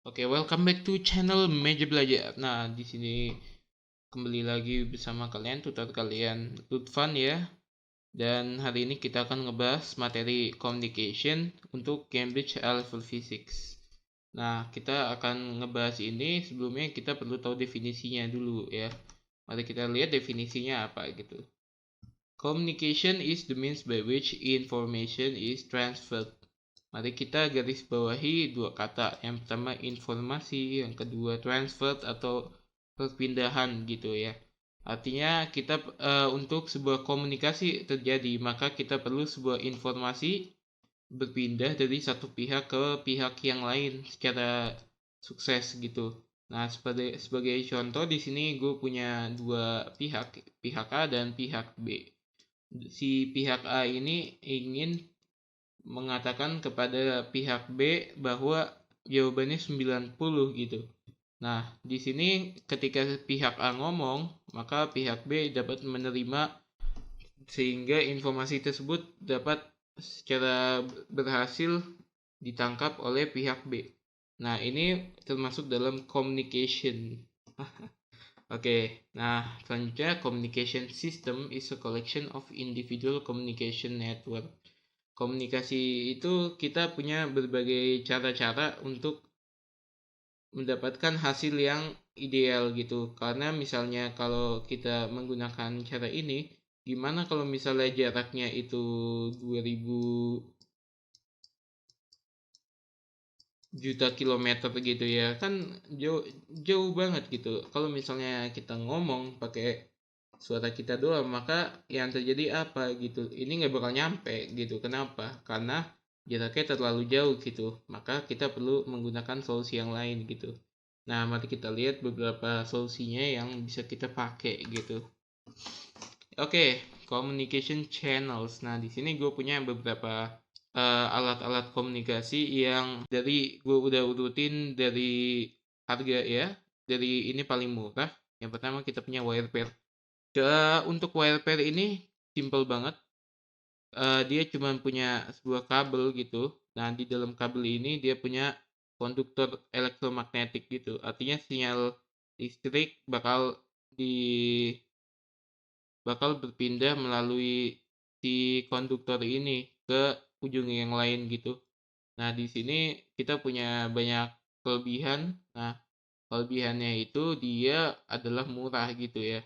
Oke, welcome back to channel Meja Belajar. Nah, di sini kembali lagi bersama kalian, tutor kalian Lutfan ya. Dan hari ini kita akan ngebahas materi communication untuk Cambridge A-Level Physics. Nah, kita akan ngebahas ini. Sebelumnya kita perlu tahu definisinya dulu ya. Mari kita lihat definisinya apa gitu. Communication is the means by which information is transferred. Mari kita garis bawahi dua kata. Yang pertama informasi, yang kedua transfer atau perpindahan gitu ya. Artinya kita untuk sebuah komunikasi terjadi, maka kita perlu sebuah informasi berpindah dari satu pihak ke pihak yang lain secara sukses gitu. Nah, sebagai contoh di sini gue punya dua pihak, pihak A dan pihak B. Si pihak A ini ingin mengatakan kepada pihak B bahwa jawabannya 90 gitu. Nah, di sini ketika pihak A ngomong, maka pihak B dapat menerima sehingga informasi tersebut dapat secara berhasil ditangkap oleh pihak B. Nah, ini termasuk dalam communication. Oke, nah selanjutnya communication system is a collection of individual communication network. Komunikasi itu kita punya berbagai cara-cara untuk mendapatkan hasil yang ideal gitu. Karena misalnya kalau kita menggunakan cara ini, gimana kalau misalnya jaraknya itu 2000 juta kilometer gitu ya, kan jauh jauh banget gitu. Kalau misalnya kita ngomong pakai suara kita doang, maka yang terjadi apa gitu, ini nggak bakal nyampe gitu. Kenapa? Karena jaraknya terlalu jauh gitu, maka kita perlu menggunakan solusi yang lain gitu. Nah, mari kita lihat beberapa solusinya yang bisa kita pakai gitu. Oke, communication channels. Nah, di sini gue punya beberapa alat-alat komunikasi yang dari gue udah urutin dari harga ya. Dari ini paling murah. Yang pertama kita punya wire pair. Untuk wire pair ini simple banget. Dia cuma punya sebuah kabel gitu. Nah, di dalam kabel ini dia punya konduktor elektromagnetik gitu. Artinya sinyal listrik di bakal berpindah melalui si konduktor ini ke ujung yang lain gitu. Nah, di sini kita punya banyak kelebihan. Nah, kelebihannya itu dia adalah murah gitu ya.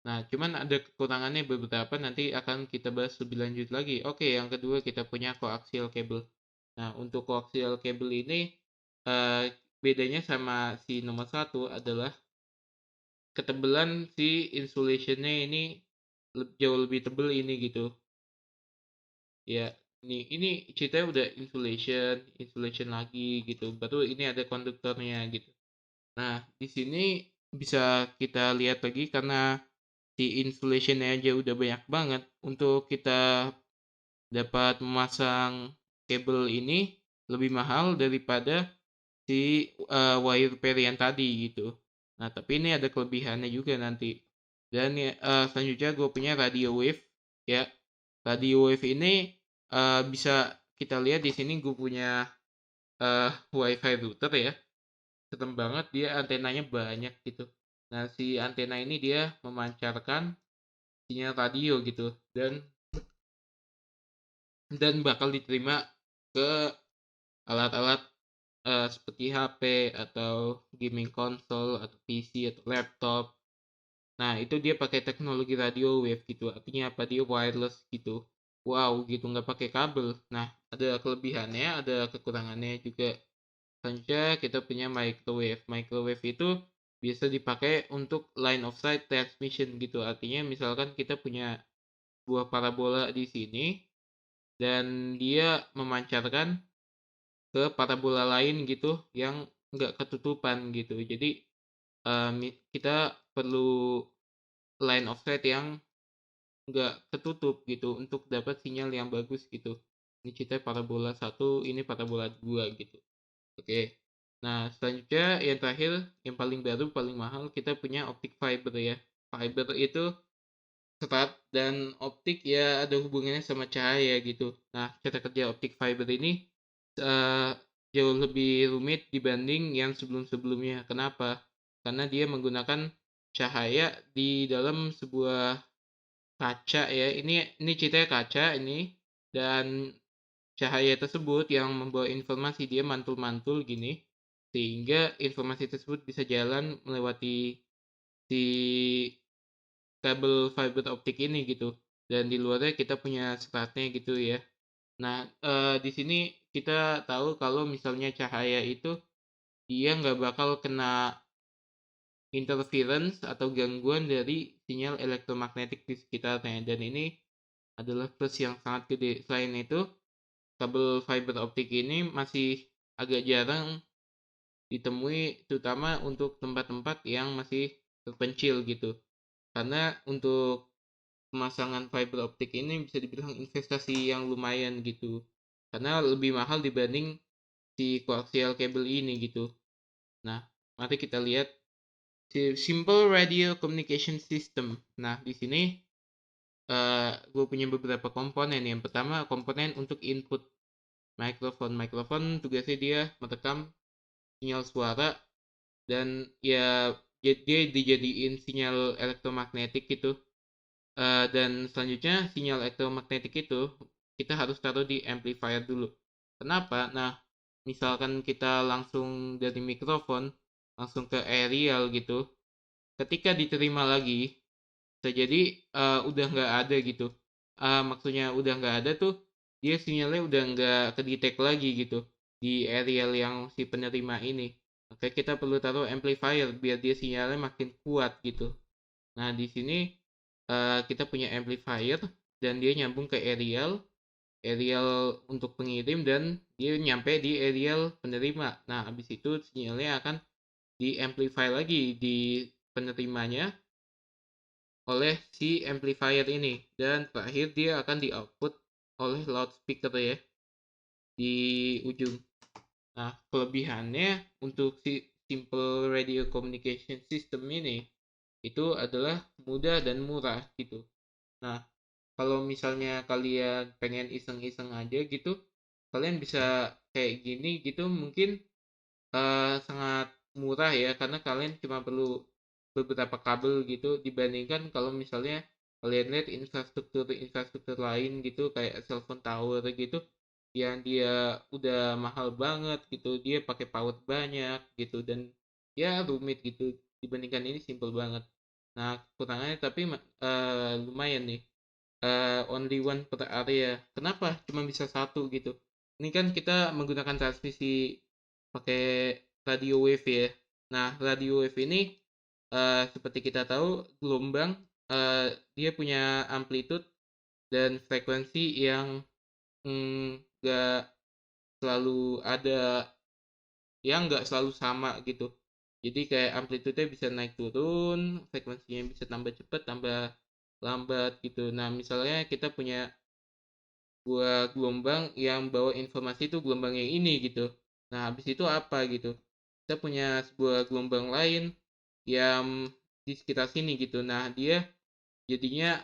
Nah, cuman ada kekurangannya beberapa, nanti akan kita bahas lebih lanjut lagi. Oke, yang kedua kita punya coaxial cable. Nah, untuk coaxial cable ini eh, bedanya sama si nomor satu adalah ketebalan si insulationnya ini jauh lebih tebal ini gitu. Ya, ini ceritanya udah insulation lagi gitu. Baru ini ada konduktornya gitu. Nah, di sini bisa kita lihat lagi karena si insulationnya aja udah banyak banget. Untuk kita dapat memasang kabel ini lebih mahal daripada si wire pair yang tadi gitu. Nah, tapi ini ada kelebihannya juga nanti. Dan ya, selanjutnya gue punya radio wave ya. Radio wave ini bisa kita lihat di sini gue punya wifi router ya. Serem banget, dia antenanya banyak gitu. Nah, si antena ini dia memancarkan sinyal radio gitu, dan bakal diterima ke alat-alat seperti HP atau gaming console atau PC atau laptop. Nah, itu dia pakai teknologi radio wave gitu. Artinya apa? Dia wireless gitu. Wow, gitu nggak pakai kabel. Nah, ada kelebihannya, ada kekurangannya juga. Selanjutnya kita punya microwave. Microwave itu bisa dipakai untuk line of sight transmission gitu. Artinya misalkan kita punya buah parabola di sini dan dia memancarkan ke parabola lain gitu yang nggak ketutupan gitu. Jadi kita perlu line of sight yang nggak ketutup gitu untuk dapat sinyal yang bagus gitu. Ini kita parabola satu, ini parabola dua gitu. Oke. Nah, selanjutnya yang terakhir, yang paling baru, paling mahal, kita punya optic fiber ya. Fiber itu serat dan optik ya ada hubungannya sama cahaya gitu. Nah, cara kerja optic fiber ini jauh lebih rumit dibanding yang sebelum-sebelumnya. Kenapa? Karena dia menggunakan cahaya di dalam sebuah kaca ya. Ini ceritanya kaca ini, dan cahaya tersebut yang membawa informasi dia mantul-mantul gini, sehingga informasi tersebut bisa jalan melewati si kabel fiber optik ini gitu. Dan di luarnya kita punya seratnya gitu ya. Nah, di sini kita tahu kalau misalnya cahaya itu dia nggak bakal kena interference atau gangguan dari sinyal elektromagnetik di sekitarnya, dan ini adalah plus yang sangat gede. Selain itu, kabel fiber optik ini masih agak jarang ditemui, terutama untuk tempat-tempat yang masih terpencil gitu. Karena untuk pemasangan fiber optik ini bisa dibilang investasi yang lumayan gitu. Karena lebih mahal dibanding si coaxial cable ini gitu. Nah, mari kita lihat Simple Radio Communication System. Nah, di sini gue punya beberapa komponen. Yang pertama, komponen untuk input mikrofon. Mikrofon tugasnya dia merekam sinyal suara, dan ya dia dijadiin sinyal elektromagnetik gitu. Dan selanjutnya sinyal elektromagnetik itu kita harus taruh di amplifier dulu. Kenapa? Nah, misalkan kita langsung dari mikrofon langsung ke aerial gitu, ketika diterima lagi bisa jadi udah nggak ada gitu. Maksudnya udah nggak ada tuh, dia sinyalnya udah nggak kedetek lagi gitu di aerial yang si penerima ini. Maka kita perlu taruh amplifier biar dia sinyalnya makin kuat gitu. Nah, di sini kita punya amplifier dan dia nyambung ke aerial untuk pengirim, dan dia nyampe di aerial penerima. Nah, habis itu sinyalnya akan di amplify lagi di penerimanya oleh si amplifier ini, dan terakhir dia akan di output oleh loudspeaker ya di ujung. Nah, kelebihannya untuk si simple radio communication system ini itu adalah mudah dan murah gitu. Nah, kalau misalnya kalian pengen iseng-iseng aja gitu, kalian bisa kayak gini gitu, mungkin sangat murah ya, karena kalian cuma perlu beberapa kabel gitu, dibandingkan kalau misalnya kalian lihat infrastruktur lain gitu kayak cellphone tower gitu yang dia udah mahal banget gitu, dia pakai power banyak gitu, dan ya rumit gitu. Dibandingkan ini simple banget. Nah, kekurangannya tapi lumayan nih, only one per area. Kenapa cuma bisa satu gitu? Ini kan kita menggunakan transmisi pakai radio wave ya. Nah, radio wave ini seperti kita tahu gelombang, dia punya amplitude dan frekuensi yang nggak selalu ada, yang nggak selalu sama gitu. Jadi kayak amplitude-nya bisa naik turun, frekuensinya bisa tambah cepat, tambah lambat gitu. Nah, misalnya kita punya buat gelombang yang bawa informasi itu gelombang yang ini gitu. Nah, habis itu apa gitu? Kita punya sebuah gelombang lain yang di sekitar sini gitu. Nah, dia jadinya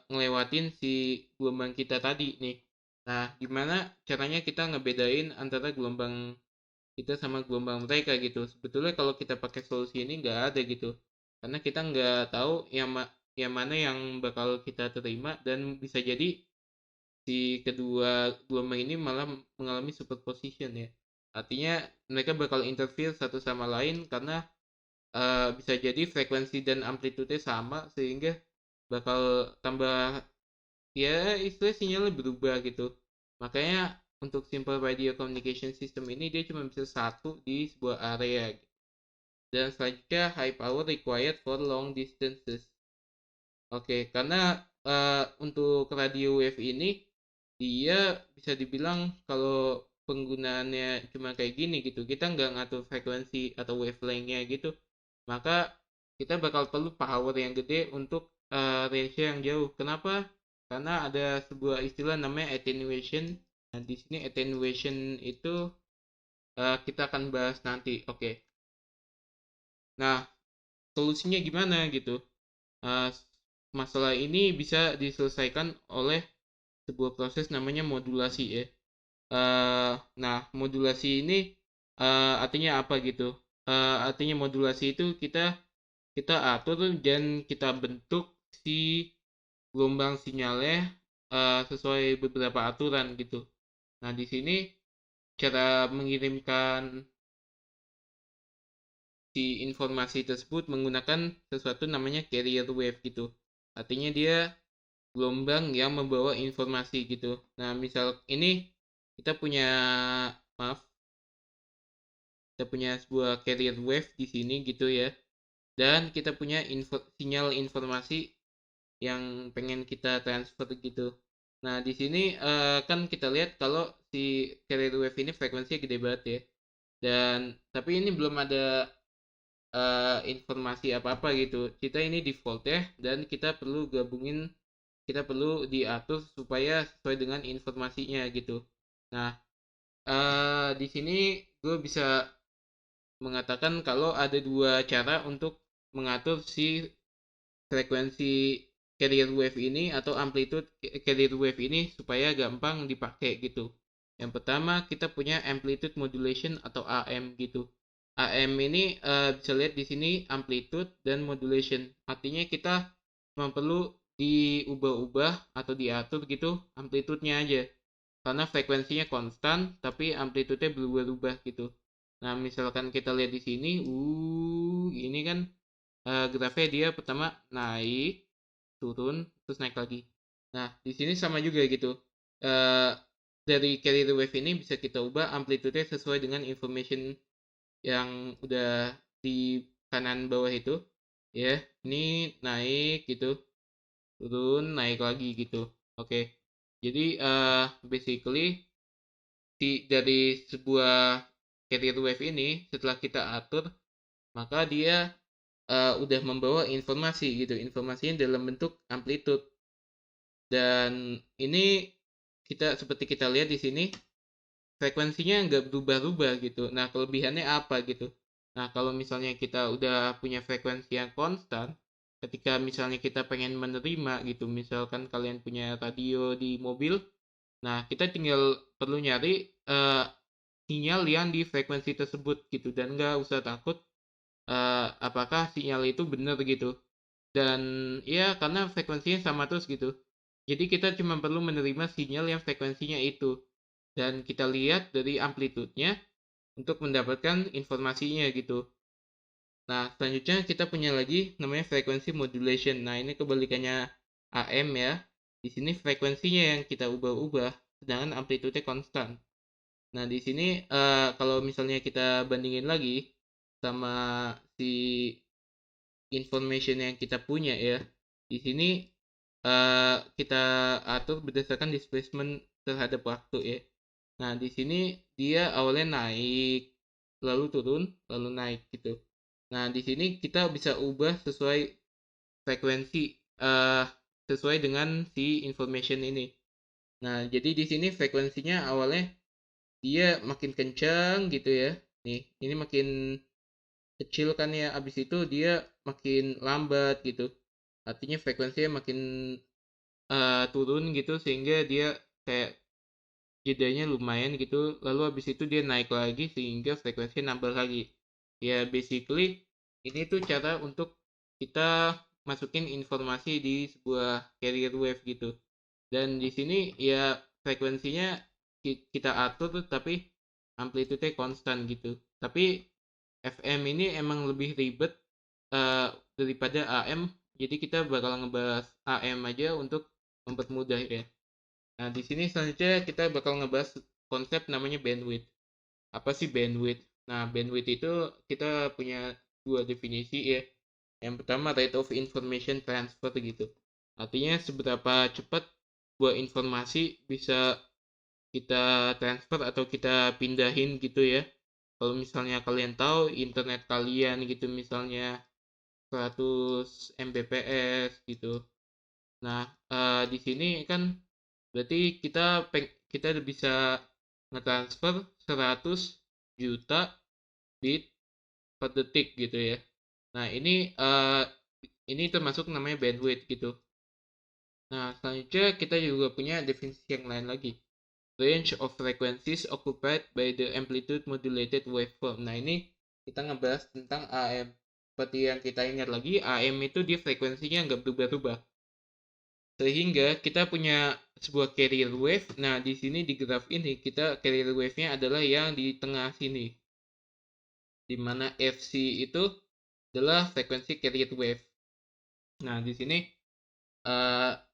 ngelewatin si gelombang kita tadi nih. Nah, gimana caranya kita ngebedain antara gelombang kita sama gelombang mereka gitu? Sebetulnya kalau kita pakai solusi ini nggak ada gitu. Karena kita nggak tahu yang mana yang bakal kita terima, dan bisa jadi si kedua gelombang ini malah mengalami superposition ya. Artinya mereka bakal interfere satu sama lain karena bisa jadi frekuensi dan amplitude sama, sehingga bakal tambah ya istilah sinyalnya berubah gitu. Makanya untuk simple radio communication system ini dia cuma bisa satu di sebuah area gitu. Dan selanjutnya high power required for long distances. Oke, karena untuk radio wave ini dia bisa dibilang kalau penggunaannya cuma kayak gini gitu, kita nggak ngatur frekuensi atau wavelength-nya gitu, maka kita bakal perlu power yang gede untuk range yang jauh. Kenapa? Karena ada sebuah istilah namanya attenuation. Nah, di sini attenuation itu kita akan bahas nanti. Oke. Nah, solusinya gimana gitu? Eh, Masalah ini bisa diselesaikan oleh sebuah proses namanya modulasi ya. Nah, modulasi ini artinya apa gitu? Artinya modulasi itu kita atur dan kita bentuk si gelombang sinyalnya sesuai beberapa aturan gitu. Nah, di sini cara mengirimkan si informasi tersebut menggunakan sesuatu namanya carrier wave gitu. Artinya dia gelombang yang membawa informasi gitu. Nah, misal ini kita punya maaf, kita punya sebuah carrier wave di sini gitu ya. Dan kita punya sinyal informasi yang pengen kita transfer gitu. Nah, di sini kan kita lihat kalau si carrier wave ini frekuensinya gede banget ya. Dan tapi ini belum ada informasi apa-apa gitu. Kita ini default ya, dan kita perlu diatur supaya sesuai dengan informasinya gitu. Nah, di sini gue bisa mengatakan kalau ada dua cara untuk mengatur si frekuensi carrier wave ini atau amplitude carrier wave ini supaya gampang dipakai gitu. Yang pertama kita punya amplitude modulation atau AM gitu. AM ini bisa lihat di sini amplitude dan modulation. Artinya kita cuma perlu diubah-ubah atau diatur gitu amplitudenya aja. Karena frekuensinya konstan tapi amplitudenya berubah-ubah gitu. Nah, misalkan kita lihat di sini, ini kan grafnya dia pertama naik, turun, terus naik lagi. Nah, di sini sama juga gitu. Uh, dari carrier wave ini bisa kita ubah amplitude sesuai dengan information yang udah di kanan bawah itu. Ya, ini naik gitu, turun, naik lagi gitu. Oke. Jadi basically dari sebuah carrier wave ini setelah kita atur, maka dia udah membawa informasi gitu, informasinya dalam bentuk amplitude. Dan ini seperti kita lihat di sini frekuensinya nggak berubah-ubah gitu. Nah, kelebihannya apa gitu? Nah, kalau misalnya kita udah punya frekuensi yang konstan, ketika misalnya kita pengen menerima gitu, misalkan kalian punya radio di mobil, nah kita tinggal perlu nyari sinyal yang di frekuensi tersebut gitu, dan nggak usah takut apakah sinyal itu benar gitu. Dan ya karena frekuensinya sama terus gitu. Jadi kita cuma perlu menerima sinyal yang frekuensinya itu. Dan kita lihat dari amplitudenya untuk mendapatkan informasinya gitu. Nah, selanjutnya kita punya lagi namanya frekuensi modulation. Nah, ini kebalikannya AM ya. Di sini frekuensinya yang kita ubah-ubah, sedangkan amplitudenya konstan. Nah, di sini kalau misalnya kita bandingin lagi sama si information yang kita punya ya. Di sini kita atur berdasarkan displacement terhadap waktu ya. Nah, di sini dia awalnya naik, lalu turun, lalu naik gitu. Nah, di sini kita bisa ubah sesuai frekuensi sesuai dengan si information ini. Nah, jadi di sini frekuensinya awalnya dia makin kencang gitu ya. Nih, ini makin kecil kan ya, abis itu dia makin lambat gitu, artinya frekuensinya makin turun gitu sehingga dia kayak jedanya lumayan gitu, lalu abis itu dia naik lagi sehingga frekuensinya nambah lagi. Ya basically ini tuh cara untuk kita masukin informasi di sebuah carrier wave gitu, dan di sini ya frekuensinya kita atur tapi amplitude konstan gitu. Tapi FM ini emang lebih ribet daripada AM, jadi kita bakal ngebahas AM aja untuk mempermudah ya. Nah, di sini selanjutnya kita bakal ngebahas konsep namanya bandwidth. Apa sih bandwidth? Nah, bandwidth itu kita punya dua definisi ya. Yang pertama rate of information transfer gitu. Artinya seberapa cepat sebuah informasi bisa kita transfer atau kita pindahin gitu ya. Kalau misalnya kalian tahu internet kalian gitu misalnya 100 Mbps gitu. Nah, di sini kan berarti kita bisa ngetransfer 100 juta bit per detik gitu ya. Nah, ini termasuk namanya bandwidth gitu. Nah, selanjutnya kita juga punya definisi yang lain lagi. range of frequencies occupied by the amplitude modulated waveform. Nah, ini kita ngebahas tentang AM. Seperti yang kita ingat lagi, AM itu dia frekuensinya nggak berubah-ubah. Sehingga kita punya sebuah carrier wave. Nah, di sini di graf ini kita carrier wave-nya adalah yang di tengah sini. Di mana Fc itu adalah frekuensi carrier wave. Nah, di sini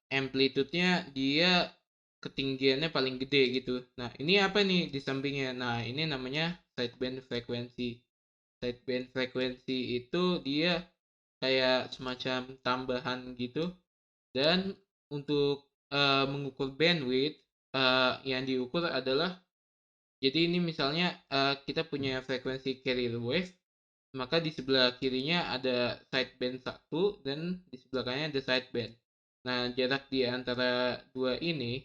amplitude-nya dia ketinggiannya paling gede gitu. Nah, ini apa nih di sampingnya? Nah, ini namanya sideband frekuensi. Sideband frekuensi itu dia kayak semacam tambahan gitu. Dan untuk mengukur bandwidth yang diukur adalah, jadi ini misalnya kita punya frekuensi carrier wave, maka di sebelah kirinya ada sideband 1 dan di sebelah kanannya ada sideband. Nah, jarak di antara dua ini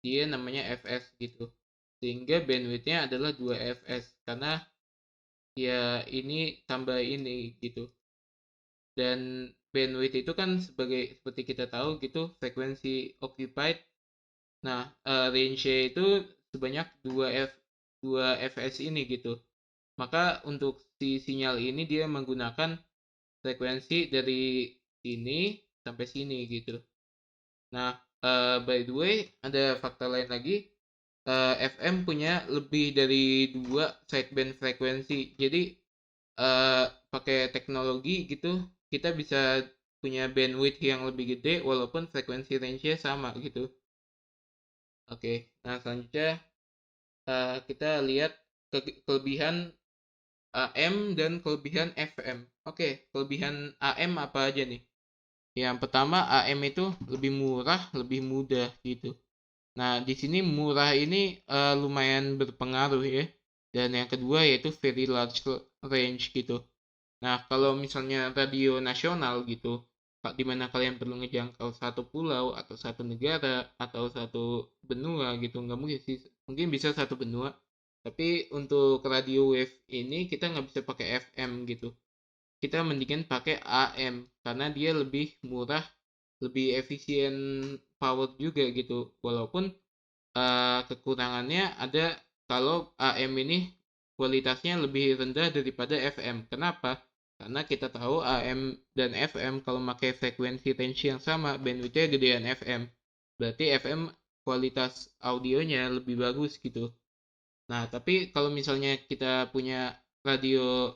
dia namanya Fs gitu. Sehingga bandwidthnya adalah 2Fs karena ya ini tambah ini gitu. Dan bandwidth itu kan seperti kita tahu gitu frekuensi occupied. Nah, range itu sebanyak 2Fs ini gitu. Maka untuk si sinyal ini dia menggunakan frekuensi dari sini sampai sini gitu. Nah, by the way, ada fakta lain lagi. FM punya lebih dari 2 sideband frekuensi. Jadi, pakai teknologi gitu, kita bisa punya bandwidth yang lebih gede walaupun frekuensi range-nya sama gitu. Oke, nah selanjutnya kita lihat kelebihan AM dan kelebihan FM. Oke, kelebihan AM apa aja nih? Yang pertama, AM itu lebih murah, lebih mudah gitu. Nah, di sini murah ini lumayan berpengaruh ya. Dan yang kedua yaitu very large range gitu. Nah, kalau misalnya radio nasional gitu, di mana kalian perlu ngejangkau satu pulau atau satu negara atau satu benua gitu, nggak mungkin sih, mungkin bisa satu benua. Tapi untuk radio wave ini kita nggak bisa pakai FM gitu. Kita mendingan pakai AM karena dia lebih murah, lebih efisien power juga gitu. Walaupun kekurangannya ada kalau AM ini kualitasnya lebih rendah daripada FM. Kenapa? Karena kita tahu AM dan FM kalau pakai frekuensi range yang sama, bandwidthnya gedean FM. Berarti FM kualitas audionya lebih bagus gitu. Nah, tapi kalau misalnya kita punya radio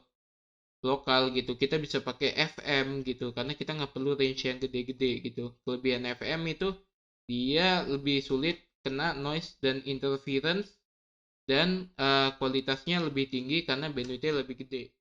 lokal gitu, kita bisa pakai FM gitu, karena kita nggak perlu range yang gede-gede gitu. Kelebihan FM itu dia lebih sulit kena noise dan interference dan kualitasnya lebih tinggi karena bandwidthnya lebih gede.